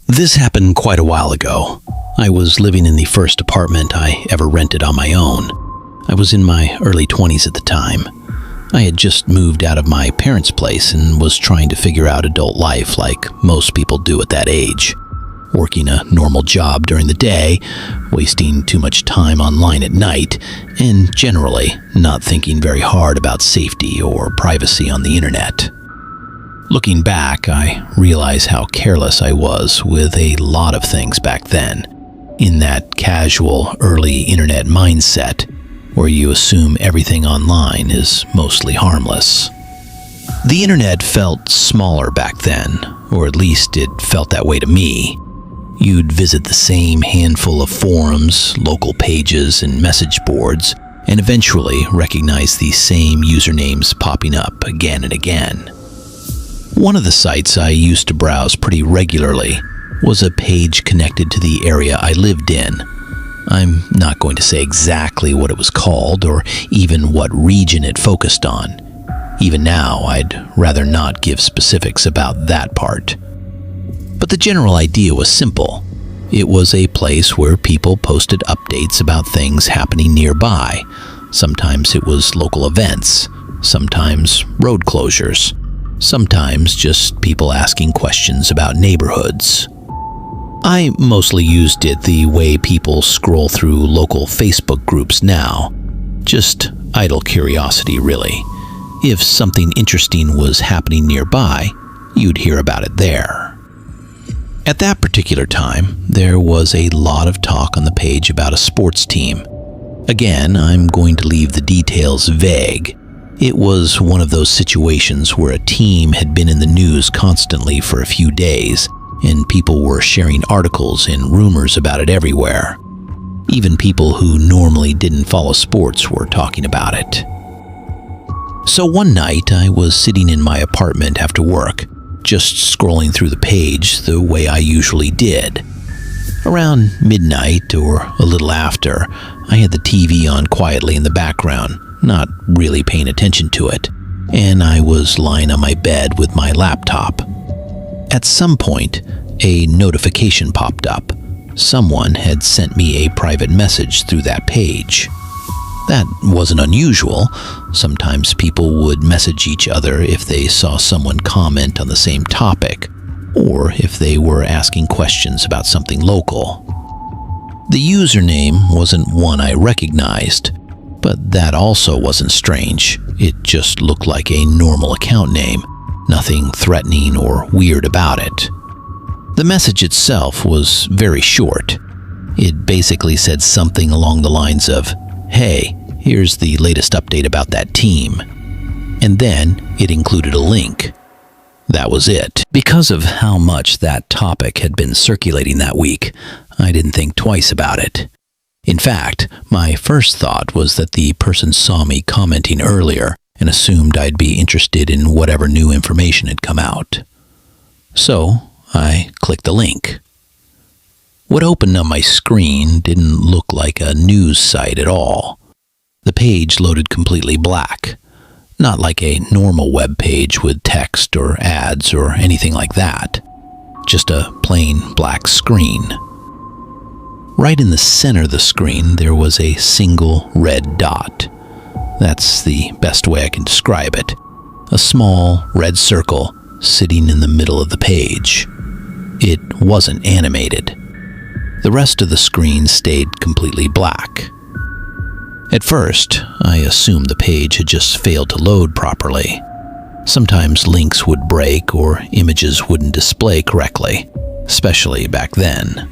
This happened quite a while ago. I was living in the first apartment I ever rented on my own. I was in my early 20s at the time. I had just moved out of my parents' place and was trying to figure out adult life like most people do at that age. Working a normal job during the day, wasting too much time online at night, and generally not thinking very hard about safety or privacy on the internet. Looking back, I realize how careless I was with a lot of things back then, in that casual, early internet mindset where you assume everything online is mostly harmless. The internet felt smaller back then, or at least it felt that way to me. You'd visit the same handful of forums, local pages, and message boards, and eventually recognize these same usernames popping up again and again. One of the sites I used to browse pretty regularly was a page connected to the area I lived in. I'm not going to say exactly what it was called or even what region it focused on. Even now, I'd rather not give specifics about that part. But the general idea was simple. It was a place where people posted updates about things happening nearby. Sometimes it was local events, sometimes road closures, sometimes just people asking questions about neighborhoods. I mostly used it the way people scroll through local Facebook groups now. Just idle curiosity, really. If something interesting was happening nearby, you'd hear about it there. At that particular time, there was a lot of talk on the page about a sports team. Again, I'm going to leave the details vague. It was one of those situations where a team had been in the news constantly for a few days, and people were sharing articles and rumors about it everywhere. Even people who normally didn't follow sports were talking about it. So one night, I was sitting in my apartment after work, just scrolling through the page the way I usually did. Around midnight or a little after, I had the TV on quietly in the background, not really paying attention to it, and I was lying on my bed with my laptop. At some point, a notification popped up. Someone had sent me a private message through that page. That wasn't unusual. Sometimes people would message each other if they saw someone comment on the same topic, or if they were asking questions about something local. The username wasn't one I recognized, but that also wasn't strange. It just looked like a normal account name, nothing threatening or weird about it. The message itself was very short. It basically said something along the lines of, "Hey, here's the latest update about that team." And then it included a link. That was it. Because of how much that topic had been circulating that week, I didn't think twice about it. In fact, my first thought was that the person saw me commenting earlier and assumed I'd be interested in whatever new information had come out. So I clicked the link. What opened on my screen didn't look like a news site at all. The page loaded completely black, not like a normal web page with text or ads or anything like that. Just a plain black screen. Right in the center of the screen, there was a single red dot. That's the best way I can describe it. A small red circle sitting in the middle of the page. It wasn't animated. The rest of the screen stayed completely black. At first, I assumed the page had just failed to load properly. Sometimes links would break or images wouldn't display correctly, especially back then.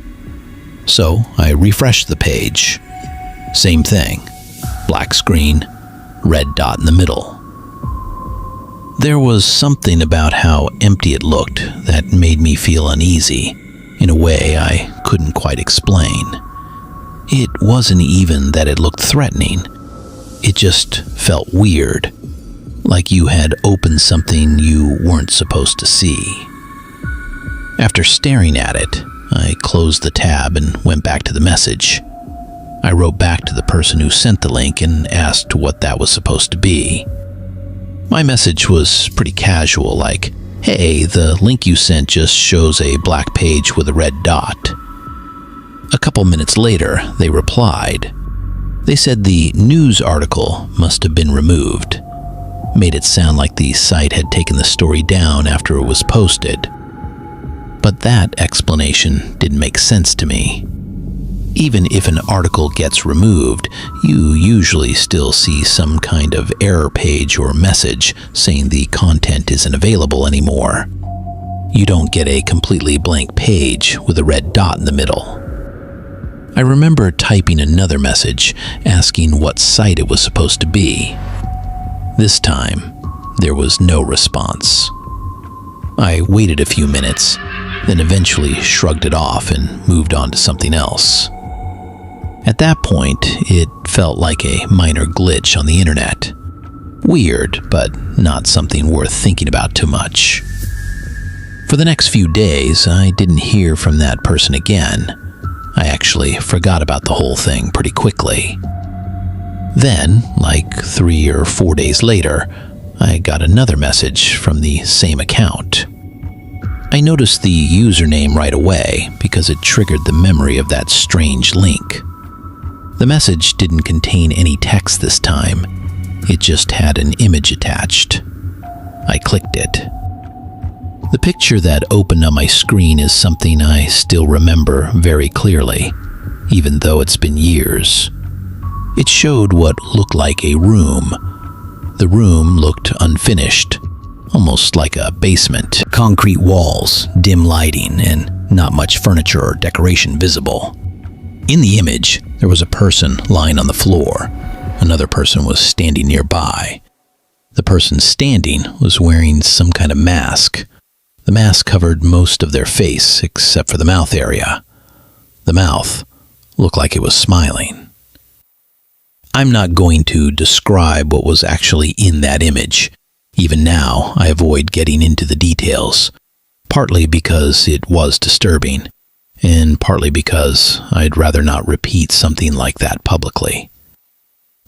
So I refreshed the page. Same thing. Black screen, red dot in the middle. There was something about how empty it looked that made me feel uneasy, in a way I couldn't quite explain. It wasn't even that it looked threatening. It just felt weird, like you had opened something you weren't supposed to see. After staring at it, I closed the tab and went back to the message. I wrote back to the person who sent the link and asked what that was supposed to be. My message was pretty casual, like, "Hey, the link you sent just shows a black page with a red dot." A couple minutes later, they replied. They said the news article must have been removed. Made it sound like the site had taken the story down after it was posted. But that explanation didn't make sense to me. Even if an article gets removed, you usually still see some kind of error page or message saying the content isn't available anymore. You don't get a completely blank page with a red dot in the middle. I remember typing another message asking what site it was supposed to be. This time, there was no response. I waited a few minutes, then eventually shrugged it off and moved on to something else. At that point, it felt like a minor glitch on the internet. Weird, but not something worth thinking about too much. For the next few days, I didn't hear from that person again. I actually forgot about the whole thing pretty quickly. Then, like 3 or 4 days later, I got another message from the same account. I noticed the username right away because it triggered the memory of that strange link. The message didn't contain any text this time. It just had an image attached. I clicked it. The picture that opened on my screen is something I still remember very clearly, even though it's been years. It showed what looked like a room. The room looked unfinished, almost like a basement. Concrete walls, dim lighting, and not much furniture or decoration visible. In the image, there was a person lying on the floor. Another person was standing nearby. The person standing was wearing some kind of mask. The mask covered most of their face except for the mouth area. The mouth looked like it was smiling. I'm not going to describe what was actually in that image. Even now, I avoid getting into the details, partly because it was disturbing, and partly because I'd rather not repeat something like that publicly.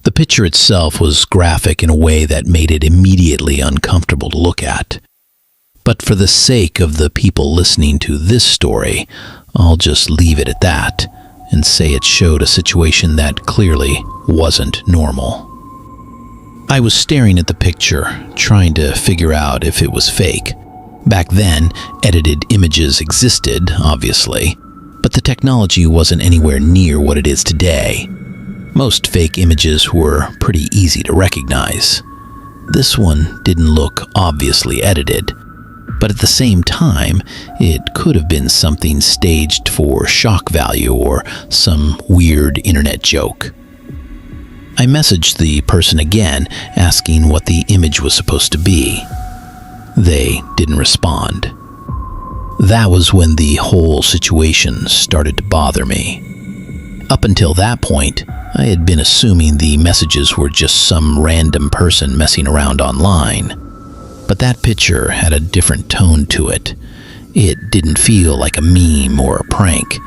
The picture itself was graphic in a way that made it immediately uncomfortable to look at. But for the sake of the people listening to this story, I'll just leave it at that and say it showed a situation that clearly wasn't normal. I was staring at the picture, trying to figure out if it was fake. Back then, edited images existed, obviously, but the technology wasn't anywhere near what it is today. Most fake images were pretty easy to recognize. This one didn't look obviously edited, but at the same time, it could have been something staged for shock value or some weird internet joke. I messaged the person again, asking what the image was supposed to be. They didn't respond. That was when the whole situation started to bother me. Up until that point, I had been assuming the messages were just some random person messing around online. But that picture had a different tone to it. It didn't feel like a meme or a prank.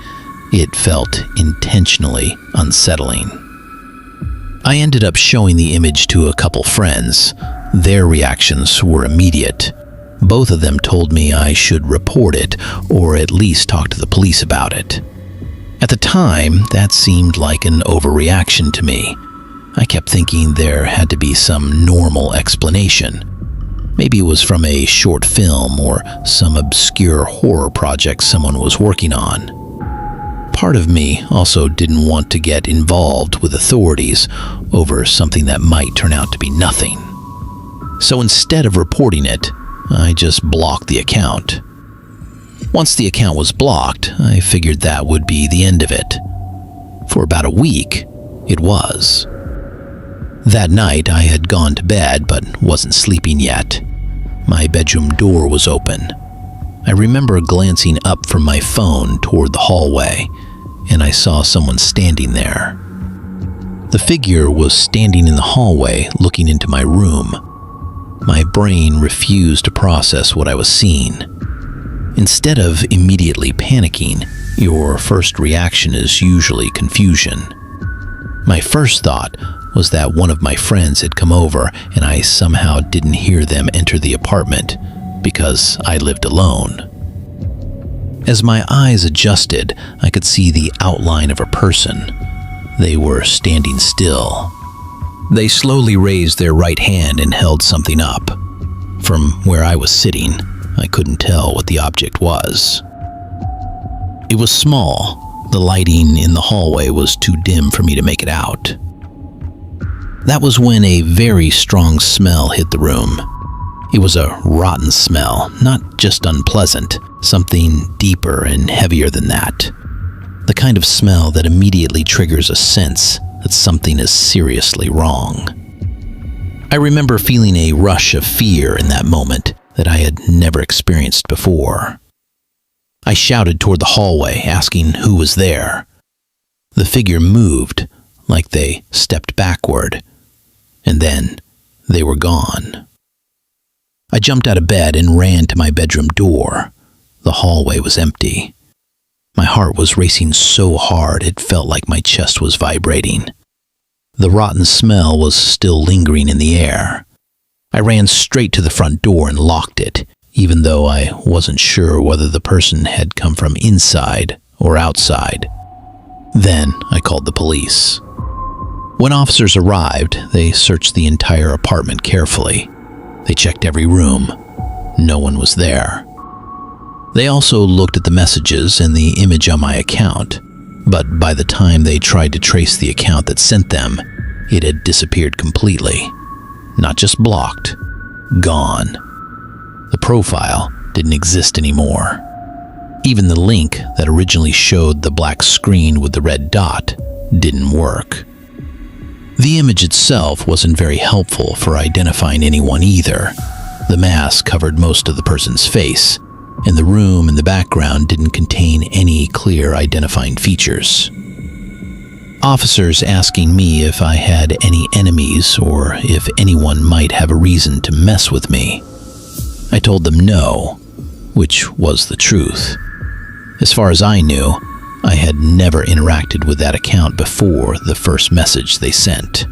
It felt intentionally unsettling. I ended up showing the image to a couple friends. Their reactions were immediate. Both of them told me I should report it or at least talk to the police about it. At the time, that seemed like an overreaction to me. I kept thinking there had to be some normal explanation. Maybe it was from a short film or some obscure horror project someone was working on. Part of me also didn't want to get involved with authorities over something that might turn out to be nothing. So instead of reporting it, I just blocked the account. Once the account was blocked, I figured that would be the end of it. For about a week, it was. That night, I had gone to bed but wasn't sleeping yet. My bedroom door was open. I remember glancing up from my phone toward the hallway, and I saw someone standing there. The figure was standing in the hallway looking into my room. My brain refused to process what I was seeing. Instead of immediately panicking, your first reaction is usually confusion. My first thought was that one of my friends had come over and I somehow didn't hear them enter the apartment because I lived alone. As my eyes adjusted, I could see the outline of a person. They were standing still. They slowly raised their right hand and held something up. From where I was sitting, I couldn't tell what the object was. It was small. The lighting in the hallway was too dim for me to make it out. That was when a very strong smell hit the room. It was a rotten smell, not just unpleasant, something deeper and heavier than that. The kind of smell that immediately triggers a sense that something is seriously wrong. I remember feeling a rush of fear in that moment that I had never experienced before. I shouted toward the hallway, asking who was there. The figure moved, like they stepped backward, and then they were gone. I jumped out of bed and ran to my bedroom door. The hallway was empty. My heart was racing so hard it felt like my chest was vibrating. The rotten smell was still lingering in the air. I ran straight to the front door and locked it, even though I wasn't sure whether the person had come from inside or outside. Then I called the police. When officers arrived, they searched the entire apartment carefully. They checked every room. No one was there. They also looked at the messages and the image on my account, but by the time they tried to trace the account that sent them, it had disappeared completely. Not just blocked, gone. The profile didn't exist anymore. Even the link that originally showed the black screen with the red dot didn't work. The image itself wasn't very helpful for identifying anyone either. The mask covered most of the person's face, and the room in the background didn't contain any clear identifying features. Officers asking me if I had any enemies or if anyone might have a reason to mess with me. I told them no, which was the truth. As far as I knew, I had never interacted with that account before the first message they sent.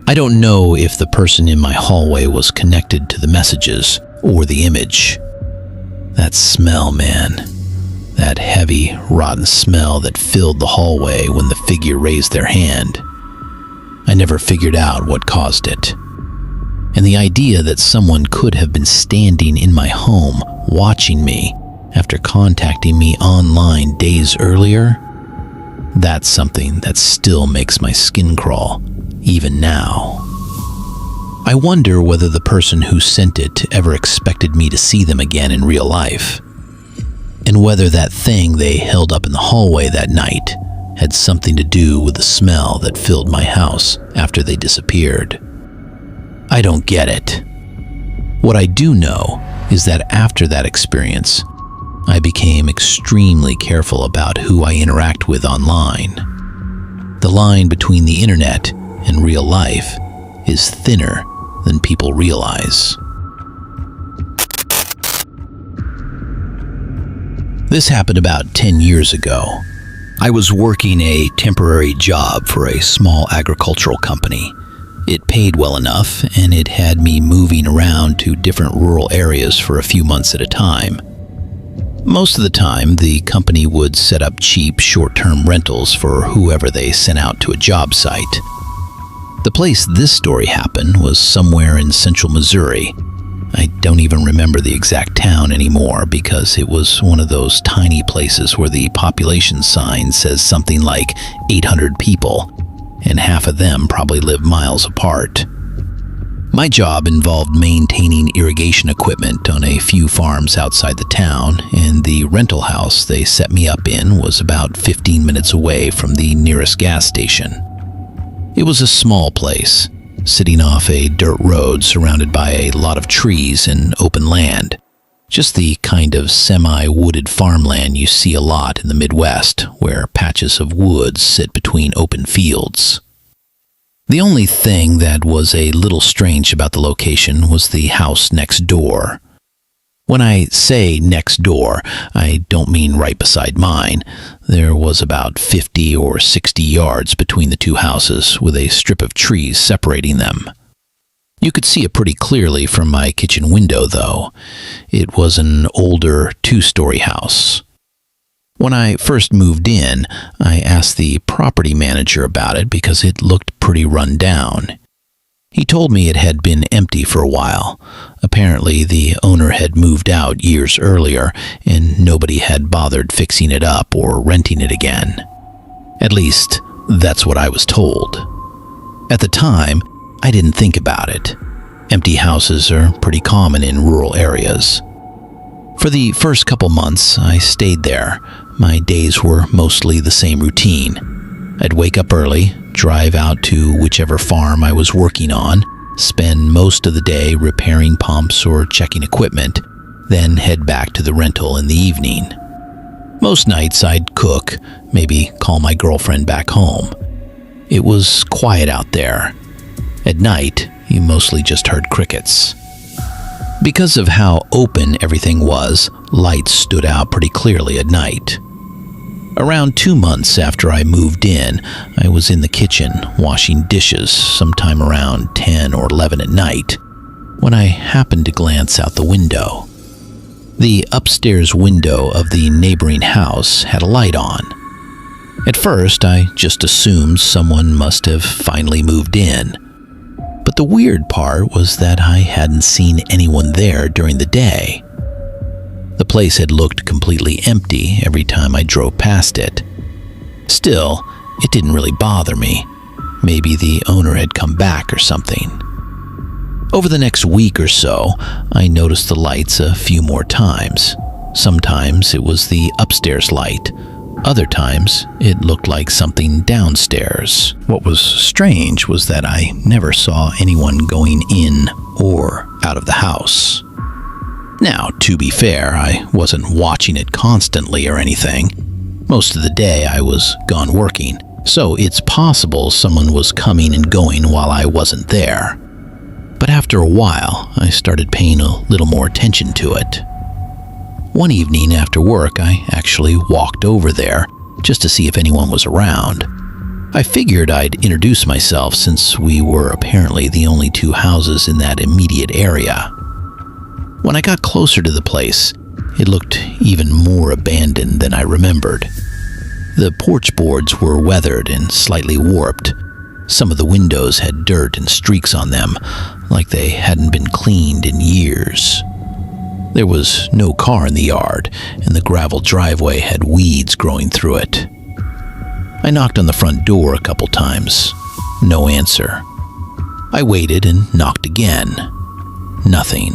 I don't know if the person in my hallway was connected to the messages or the image. That smell, man. That heavy, rotten smell that filled the hallway when the figure raised their hand. I never figured out what caused it. And the idea that someone could have been standing in my home watching me after contacting me online days earlier, that's something that still makes my skin crawl, even now. I wonder whether the person who sent it ever expected me to see them again in real life, and whether that thing they held up in the hallway that night had something to do with the smell that filled my house after they disappeared. I don't get it. What I do know is that after that experience, I became extremely careful about who I interact with online. The line between the internet and real life is thinner than people realize. This happened about 10 years ago. I was working a temporary job for a small agricultural company. It paid well enough, and it had me moving around to different rural areas for a few months at a time. Most of the time, the company would set up cheap, short-term rentals for whoever they sent out to a job site. The place this story happened was somewhere in central Missouri. I don't even remember the exact town anymore because it was one of those tiny places where the population sign says something like 800 people, and half of them probably live miles apart. My job involved maintaining irrigation equipment on a few farms outside the town, and the rental house they set me up in was about 15 minutes away from the nearest gas station. It was a small place, sitting off a dirt road surrounded by a lot of trees and open land. Just the kind of semi-wooded farmland you see a lot in the Midwest, where patches of woods sit between open fields. The only thing that was a little strange about the location was the house next door. When I say next door, I don't mean right beside mine. There was about 50 or 60 yards between the two houses, with a strip of trees separating them. You could see it pretty clearly from my kitchen window, though. It was an older two-story house. When I first moved in, I asked the property manager about it because it looked pretty run down. He told me it had been empty for a while. Apparently, the owner had moved out years earlier, and nobody had bothered fixing it up or renting it again. At least, that's what I was told. At the time, I didn't think about it. Empty houses are pretty common in rural areas. For the first couple months, I stayed there. My days were mostly the same routine. I'd wake up early, drive out to whichever farm I was working on, spend most of the day repairing pumps or checking equipment, then head back to the rental in the evening. Most nights I'd cook, maybe call my girlfriend back home. It was quiet out there. At night, you mostly just heard crickets. Because of how open everything was, lights stood out pretty clearly at night. Around 2 months after I moved in, I was in the kitchen washing dishes sometime around 10 or 11 at night when I happened to glance out the window. The upstairs window of the neighboring house had a light on. At first, I just assumed someone must have finally moved in. But the weird part was that I hadn't seen anyone there during the day. The place had looked completely empty every time I drove past it. Still, it didn't really bother me. Maybe the owner had come back or something. Over the next week or so, I noticed the lights a few more times. Sometimes it was the upstairs light. Other times, it looked like something downstairs. What was strange was that I never saw anyone going in or out of the house. Now, to be fair, I wasn't watching it constantly or anything. Most of the day I was gone working, so it's possible someone was coming and going while I wasn't there. But after a while, I started paying a little more attention to it. One evening after work, I actually walked over there just to see if anyone was around. I figured I'd introduce myself since we were apparently the only two houses in that immediate area. When I got closer to the place, it looked even more abandoned than I remembered. The porch boards were weathered and slightly warped. Some of the windows had dirt and streaks on them, like they hadn't been cleaned in years. There was no car in the yard, and the gravel driveway had weeds growing through it. I knocked on the front door a couple times. No answer. I waited and knocked again. Nothing.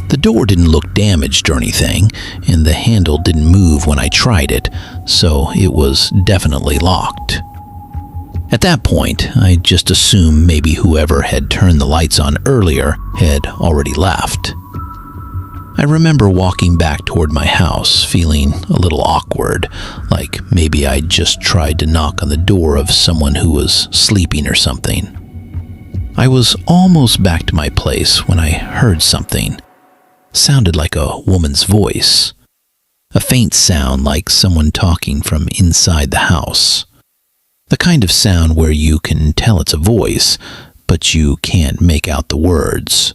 The door didn't look damaged or anything, and the handle didn't move when I tried it, so it was definitely locked. At that point, I just assumed maybe whoever had turned the lights on earlier had already left. I remember walking back toward my house, feeling a little awkward, like maybe I'd just tried to knock on the door of someone who was sleeping or something. I was almost back to my place when I heard something. Sounded like a woman's voice. A faint sound like someone talking from inside the house. The kind of sound where you can tell it's a voice, but you can't make out the words.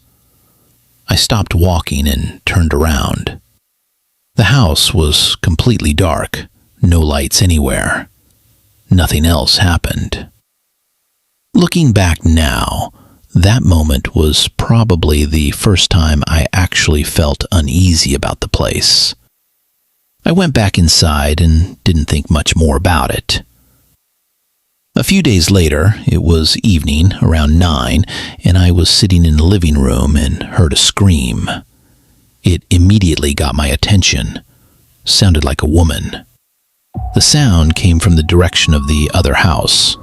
I stopped walking and turned around. The house was completely dark, no lights anywhere. Nothing else happened. Looking back now, that moment was probably the first time I actually felt uneasy about the place. I went back inside and didn't think much more about it. A few days later, it was evening, around 9, and I was sitting in the living room and heard a scream. It immediately got my attention. Sounded like a woman. The sound came from the direction of the other house.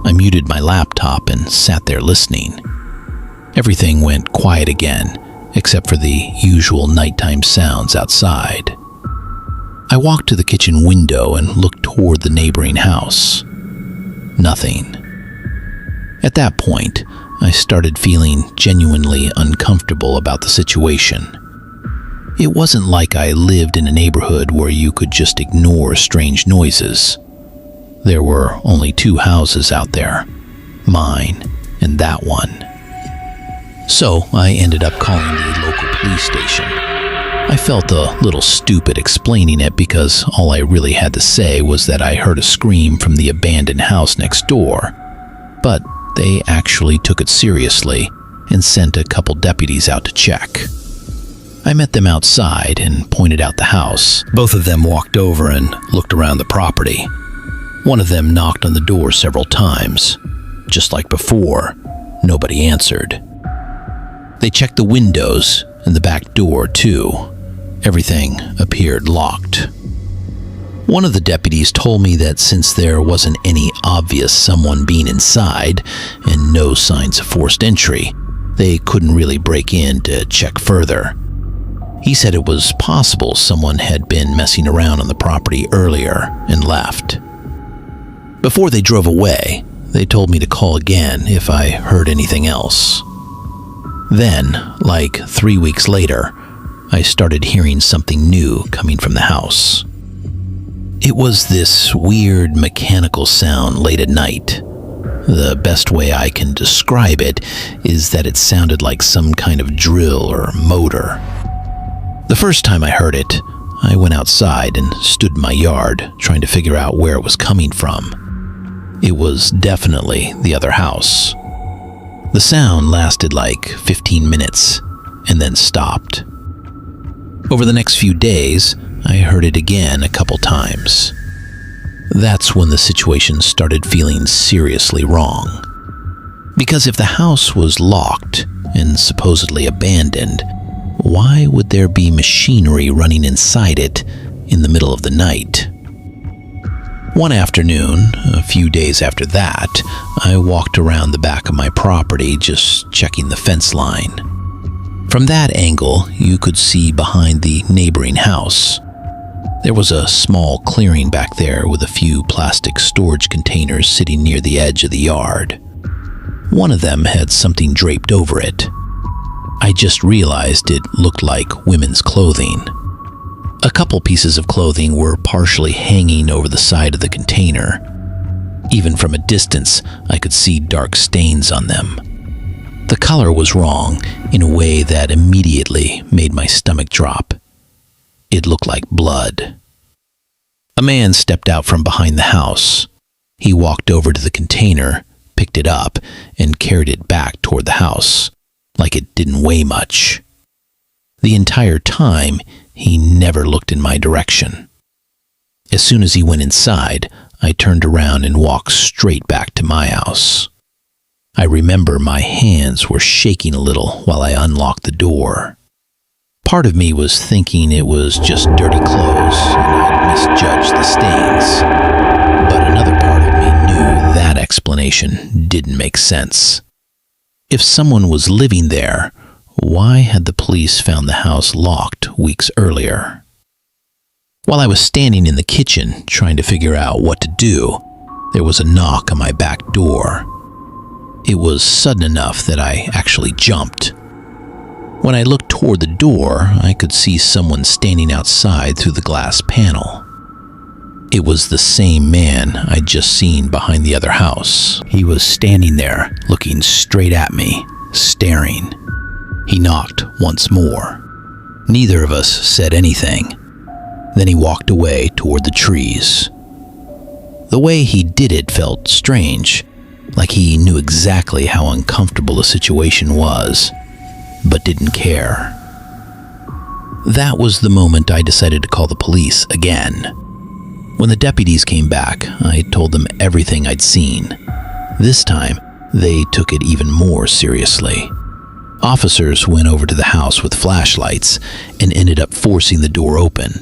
I muted my laptop and sat there listening. Everything went quiet again, except for the usual nighttime sounds outside. I walked to the kitchen window and looked toward the neighboring house. Nothing. At that point, I started feeling genuinely uncomfortable about the situation. It wasn't like I lived in a neighborhood where you could just ignore strange noises. There were only two houses out there, mine and that one. So I ended up calling the local police station. I felt a little stupid explaining it because all I really had to say was that I heard a scream from the abandoned house next door. But they actually took it seriously and sent a couple deputies out to check. I met them outside and pointed out the house. Both of them walked over and looked around the property. One of them knocked on the door several times. Just like before, nobody answered. They checked the windows and the back door too. Everything appeared locked. One of the deputies told me that since there wasn't any obvious someone being inside and no signs of forced entry, they couldn't really break in to check further. He said it was possible someone had been messing around on the property earlier and left. Before they drove away, they told me to call again if I heard anything else. Then, like 3 weeks later, I started hearing something new coming from the house. It was this weird mechanical sound late at night. The best way I can describe it is that it sounded like some kind of drill or motor. The first time I heard it, I went outside and stood in my yard trying to figure out where it was coming from. It was definitely the other house. The sound lasted like 15 minutes and then stopped. Over the next few days, I heard it again a couple times. That's when the situation started feeling seriously wrong. Because if the house was locked and supposedly abandoned, why would there be machinery running inside it in the middle of the night? One afternoon, a few days after that, I walked around the back of my property just checking the fence line. From that angle, you could see behind the neighboring house. There was a small clearing back there with a few plastic storage containers sitting near the edge of the yard. One of them had something draped over it. I just realized it looked like women's clothing. A couple pieces of clothing were partially hanging over the side of the container. Even from a distance, I could see dark stains on them. The color was wrong in a way that immediately made my stomach drop. It looked like blood. A man stepped out from behind the house. He walked over to the container, picked it up, and carried it back toward the house, like it didn't weigh much. The entire time, he never looked in my direction. As soon as he went inside, I turned around and walked straight back to my house. I remember my hands were shaking a little while I unlocked the door. Part of me was thinking it was just dirty clothes and I'd misjudged the stains. But another part of me knew that explanation didn't make sense. If someone was living there, why had the police found the house locked weeks earlier? While I was standing in the kitchen trying to figure out what to do, there was a knock on my back door. It was sudden enough that I actually jumped. When I looked toward the door, I could see someone standing outside through the glass panel. It was the same man I'd just seen behind the other house. He was standing there, looking straight at me, staring. He knocked once more. Neither of us said anything. Then he walked away toward the trees. The way he did it felt strange, like he knew exactly how uncomfortable the situation was, but didn't care. That was the moment I decided to call the police again. When the deputies came back, I told them everything I'd seen. This time, they took it even more seriously. Officers went over to the house with flashlights and ended up forcing the door open.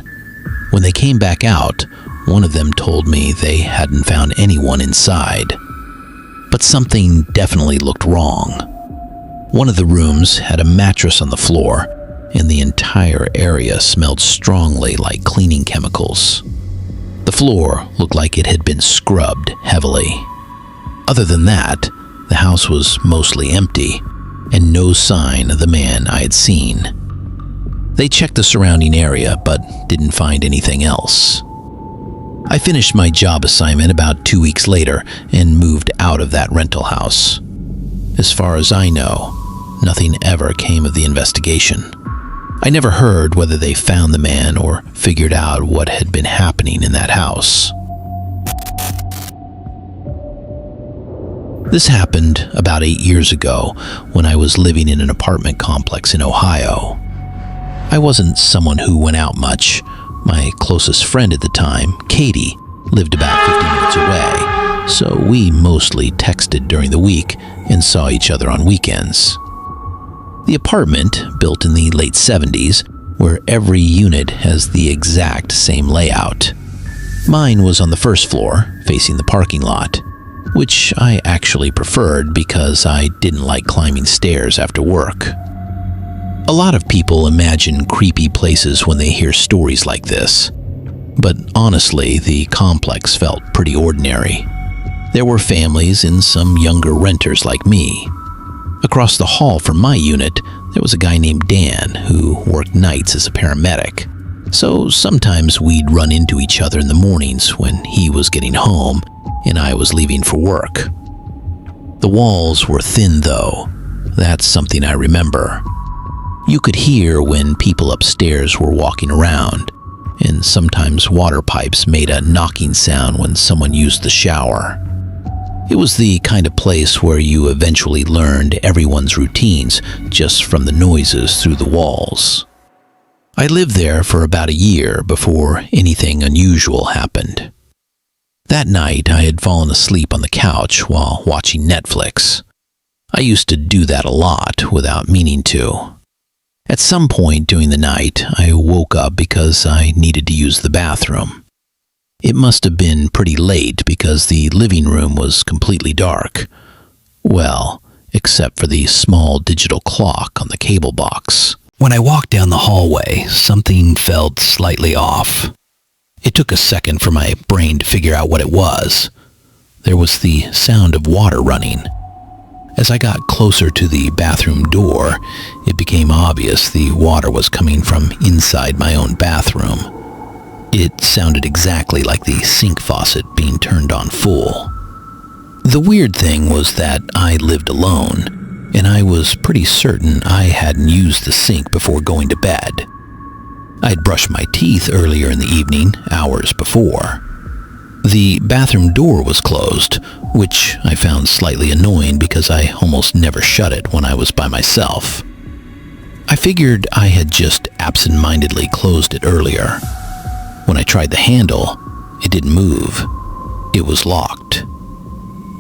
When they came back out, one of them told me they hadn't found anyone inside. But something definitely looked wrong. One of the rooms had a mattress on the floor, and the entire area smelled strongly like cleaning chemicals. The floor looked like it had been scrubbed heavily. Other than that, the house was mostly empty, and no sign of the man I had seen. They checked the surrounding area, but didn't find anything else. I finished my job assignment about 2 weeks later and moved out of that rental house. As far as I know, nothing ever came of the investigation. I never heard whether they found the man or figured out what had been happening in that house. This happened about 8 years ago when I was living in an apartment complex in Ohio. I wasn't someone who went out much. My closest friend at the time, Katie, lived about 50 minutes away, so we mostly texted during the week and saw each other on weekends. The apartment, built in the late 70s, where every unit has the exact same layout. Mine was on the first floor, facing the parking lot, which I actually preferred because I didn't like climbing stairs after work. A lot of people imagine creepy places when they hear stories like this, but honestly, the complex felt pretty ordinary. There were families and some younger renters like me. Across the hall from my unit, there was a guy named Dan who worked nights as a paramedic. So sometimes we'd run into each other in the mornings when he was getting home and I was leaving for work. The walls were thin though. That's something I remember. You could hear when people upstairs were walking around, and sometimes water pipes made a knocking sound when someone used the shower. It was the kind of place where you eventually learned everyone's routines just from the noises through the walls. I lived there for about a year before anything unusual happened. That night, I had fallen asleep on the couch while watching Netflix. I used to do that a lot without meaning to. At some point during the night, I woke up because I needed to use the bathroom. It must have been pretty late because the living room was completely dark. Well, except for the small digital clock on the cable box. When I walked down the hallway, something felt slightly off. It took a second for my brain to figure out what it was. There was the sound of water running. As I got closer to the bathroom door, it became obvious the water was coming from inside my own bathroom. It sounded exactly like the sink faucet being turned on full. The weird thing was that I lived alone, and I was pretty certain I hadn't used the sink before going to bed. I'd brushed my teeth earlier in the evening, hours before. The bathroom door was closed, which I found slightly annoying because I almost never shut it when I was by myself. I figured I had just absent-mindedly closed it earlier. When I tried the handle, it didn't move. It was locked.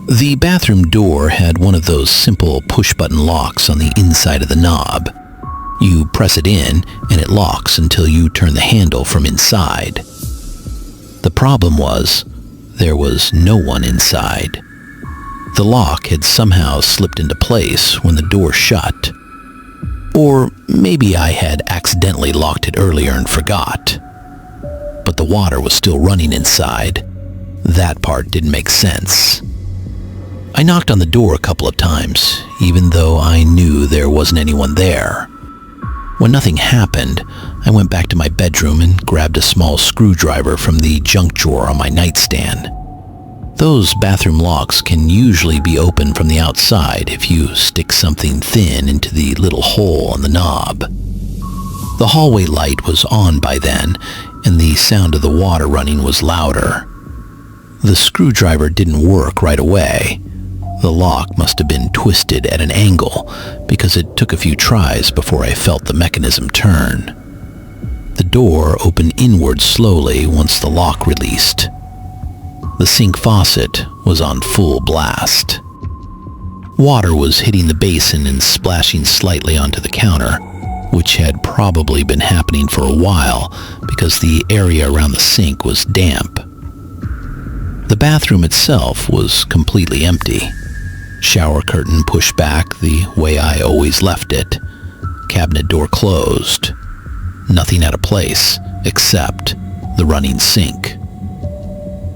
The bathroom door had one of those simple push-button locks on the inside of the knob. You press it in, and it locks until you turn the handle from inside. The problem was, there was no one inside. The lock had somehow slipped into place when the door shut. Or maybe I had accidentally locked it earlier and forgot. But the water was still running inside. That part didn't make sense. I knocked on the door a couple of times, even though I knew there wasn't anyone there. When nothing happened, I went back to my bedroom and grabbed a small screwdriver from the junk drawer on my nightstand. Those bathroom locks can usually be opened from the outside if you stick something thin into the little hole on the knob. The hallway light was on by then, and the sound of the water running was louder. The screwdriver didn't work right away. The lock must have been twisted at an angle because it took a few tries before I felt the mechanism turn. The door opened inward slowly once the lock released. The sink faucet was on full blast. Water was hitting the basin and splashing slightly onto the counter, which had probably been happening for a while because the area around the sink was damp. The bathroom itself was completely empty. Shower curtain pushed back the way I always left it. Cabinet door closed. Nothing out of place except the running sink.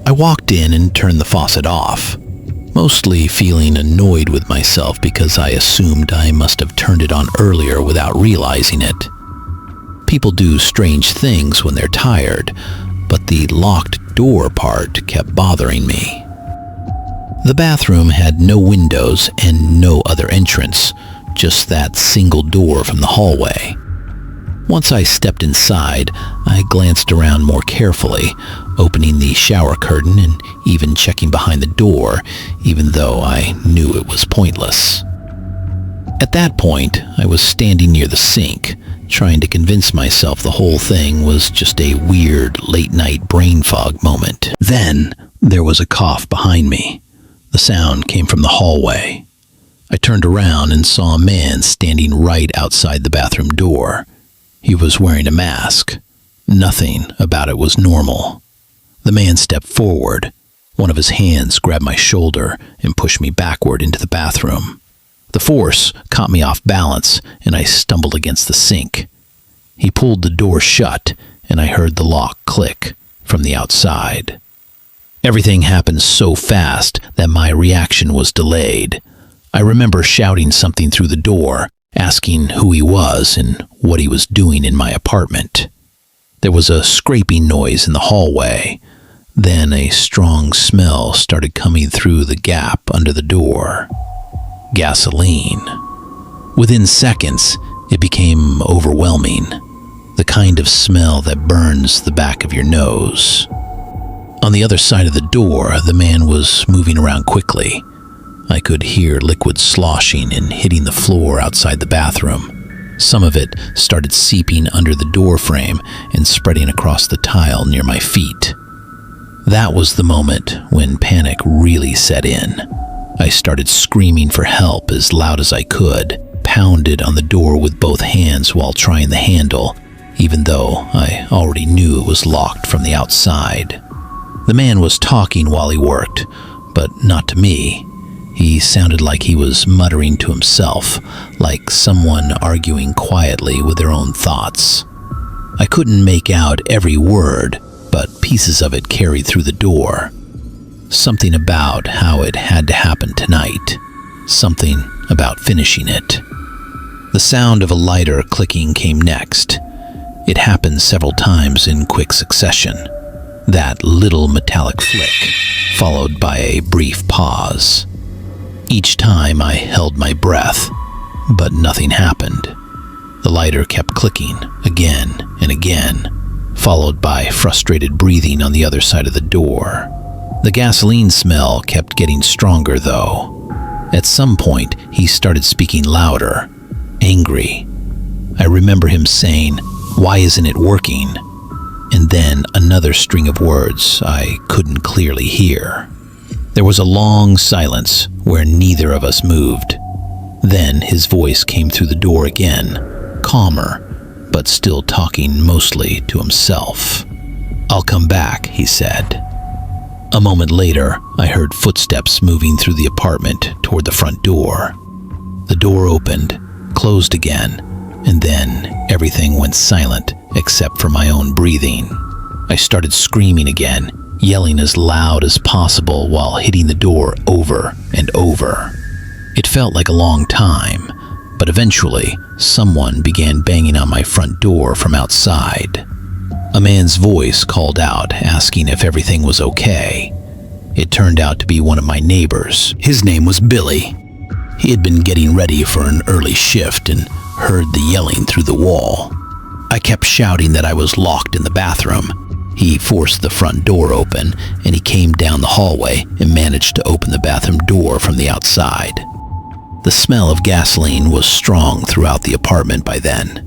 I walked in and turned the faucet off, mostly feeling annoyed with myself because I assumed I must have turned it on earlier without realizing it. People do strange things when they're tired, but the locked door part kept bothering me. The bathroom had no windows and no other entrance, just that single door from the hallway. Once I stepped inside, I glanced around more carefully, opening the shower curtain and even checking behind the door, even though I knew it was pointless. At that point, I was standing near the sink, trying to convince myself the whole thing was just a weird late-night brain fog moment. Then, there was a cough behind me. The sound came from the hallway. I turned around and saw a man standing right outside the bathroom door. He was wearing a mask. Nothing about it was normal. The man stepped forward. One of his hands grabbed my shoulder and pushed me backward into the bathroom. The force caught me off balance, and I stumbled against the sink. He pulled the door shut, and I heard the lock click from the outside. Everything happened so fast that my reaction was delayed. I remember shouting something through the door, asking who he was and what he was doing in my apartment. There was a scraping noise in the hallway. Then a strong smell started coming through the gap under the door. Gasoline. Within seconds, it became overwhelming, the kind of smell that burns the back of your nose. On the other side of the door, the man was moving around quickly. I could hear liquid sloshing and hitting the floor outside the bathroom. Some of it started seeping under the door frame and spreading across the tile near my feet. That was the moment when panic really set in. I started screaming for help as loud as I could, pounded on the door with both hands while trying the handle, even though I already knew it was locked from the outside. The man was talking while he worked, but not to me. He sounded like he was muttering to himself, like someone arguing quietly with their own thoughts. I couldn't make out every word, but pieces of it carried through the door. Something about how it had to happen tonight. Something about finishing it. The sound of a lighter clicking came next. It happened several times in quick succession. That little metallic flick, followed by a brief pause. Each time I held my breath, but nothing happened. The lighter kept clicking again and again, followed by frustrated breathing on the other side of the door. The gasoline smell kept getting stronger, though. At some point, he started speaking louder, angry. I remember him saying, "Why isn't it working?" And then another string of words I couldn't clearly hear. There was a long silence where neither of us moved. Then his voice came through the door again, calmer, but still talking mostly to himself. "I'll come back," he said. A moment later, I heard footsteps moving through the apartment toward the front door. The door opened, closed again, and then everything went silent except for my own breathing. I started screaming again, yelling as loud as possible while hitting the door over and over. It felt like a long time, but eventually someone began banging on my front door from outside. A man's voice called out, asking if everything was okay. It turned out to be one of my neighbors. His name was Billy. He had been getting ready for an early shift and heard the yelling through the wall. I kept shouting that I was locked in the bathroom. He forced the front door open, and he came down the hallway and managed to open the bathroom door from the outside. The smell of gasoline was strong throughout the apartment by then.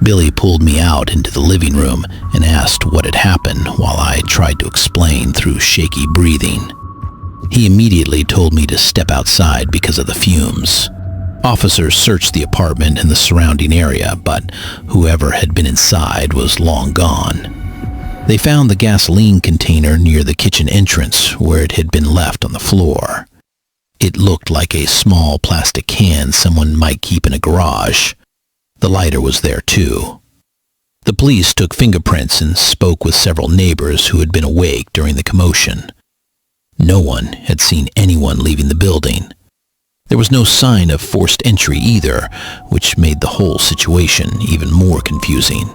Billy pulled me out into the living room and asked what had happened while I tried to explain through shaky breathing. He immediately told me to step outside because of the fumes. Officers searched the apartment and the surrounding area, but whoever had been inside was long gone. They found the gasoline container near the kitchen entrance where it had been left on the floor. It looked like a small plastic can someone might keep in a garage. The lighter was there too. The police took fingerprints and spoke with several neighbors who had been awake during the commotion. No one had seen anyone leaving the building. There was no sign of forced entry either, which made the whole situation even more confusing.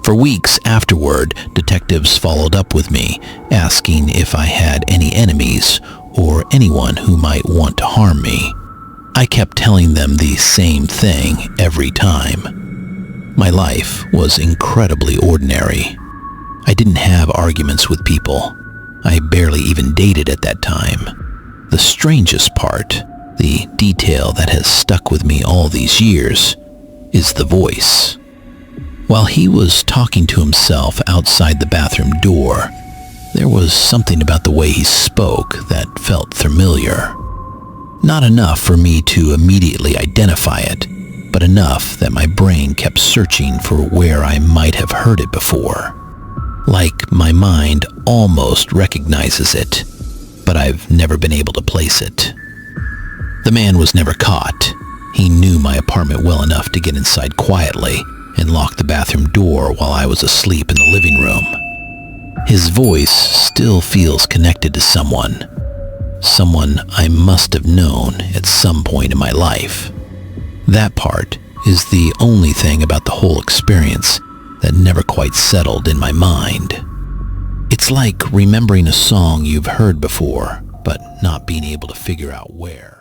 For weeks afterward, detectives followed up with me, asking if I had any enemies or anyone who might want to harm me. I kept telling them the same thing every time. My life was incredibly ordinary. I didn't have arguments with people. I barely even dated at that time. The strangest part, the detail that has stuck with me all these years, is the voice. While he was talking to himself outside the bathroom door, there was something about the way he spoke that felt familiar. Not enough for me to immediately identify it, but enough that my brain kept searching for where I might have heard it before. Like my mind almost recognizes it, but I've never been able to place it. The man was never caught. He knew my apartment well enough to get inside quietly and lock the bathroom door while I was asleep in the living room. His voice still feels connected to someone I must have known at some point in my life. That part is the only thing about the whole experience that never quite settled in my mind. It's like remembering a song you've heard before, but not being able to figure out where.